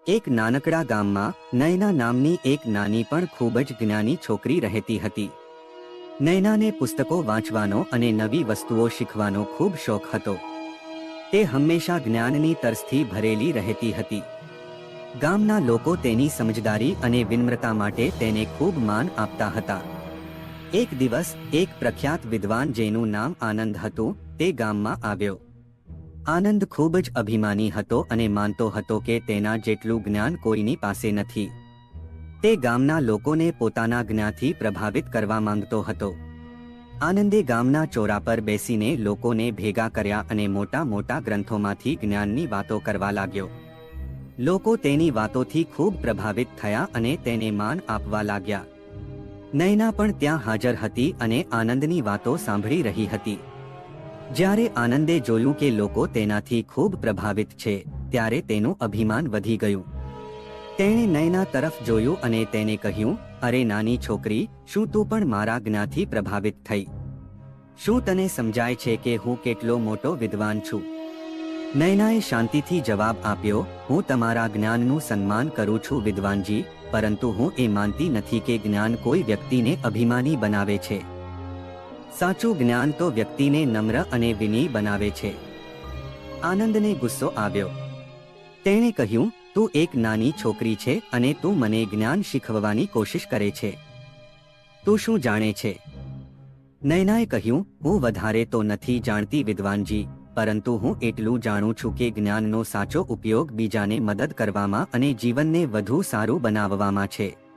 એક નાનકડા ગામમાં નયના નામની એક નાની પણ ખૂબ જ જ્ઞાની છોકરી રહેતી હતી. નયનાને પુસ્તકો વાંચવાનો અને નવી વસ્તુઓ શીખવાનો ખૂબ શોખ હતો. તે હંમેશા જ્ઞાનની તરસથી ભરેલી રહેતી હતી. ગામના લોકો તેની સમજદારી અને વિનમ્રતા માટે તેને ખૂબ માન આપતા હતા. એક દિવસ એક પ્રખ્યાત વિદ્વાન જેનું નામ આનંદ હતું તે ગામમાં આવ્યો. આનંદ ખૂબ જ અભિમાની હતો અને માનતો હતો કે તેના જેટલું જ્ઞાન કોઈની પાસે નથી. તે ગામના લોકોને પોતાના જ્ઞાનથી પ્રભાવિત કરવા માંગતો હતો. આનંદે ગામના ચોરા પર બેસીને લોકોને ભેગા કર્યા અને મોટા મોટા ગ્રંથોમાંથી જ્ઞાનની વાતો કરવા લાગ્યો. લોકો તેની વાતોથી ખૂબ પ્રભાવિત થયા અને તેને માન આપવા લાગ્યા. નયના પણ ત્યાં હાજર હતી અને આનંદની વાતો સાંભળી રહી હતી. જ્યારે આનંદે જોયું કે લોકો તેનાથી ખૂબ પ્રભાવિત છે, ત્યારે તેનું અભિમાન વધી ગયું. તેણે નયના તરફ જોયું અને તેને કહ્યું, અરે નાની છોકરી, શું તું પણ મારા જ્ઞાનથી પ્રભાવિત થઈ? શું તને સમજાય છે કે હું કેટલો મોટો વિદ્વાન છું? નયનાએ શાંતિથી જવાબ આપ્યો, હું તમારા જ્ઞાનનું સન્માન કરું છું વિદ્વાનજી, પરંતુ હું એ માનતી નથી કે જ્ઞાન કોઈ વ્યક્તિને અભિમાની બનાવે છે. સાચું જ્ઞાન તો વ્યક્તિને નમ્ર અને વિનયી બનાવે છે. આનંદને ગુસ્સો આવ્યો. તેણે કહ્યું, તું એક નાની છોકરી છે અને તું મને જ્ઞાન શીખવવાની કોશિશ કરે છે. તું શું જાણે છે? નયનાએ કહ્યું, હું વધારે તો નથી જાણતી વિદ્વાનજી, પરંતુ હું એટલું જાણું છું કે જ્ઞાનનો સાચો ઉપયોગ બીજાને મદદ કરવામાં અને જીવનને વધુ સારું બનાવવામાં છે.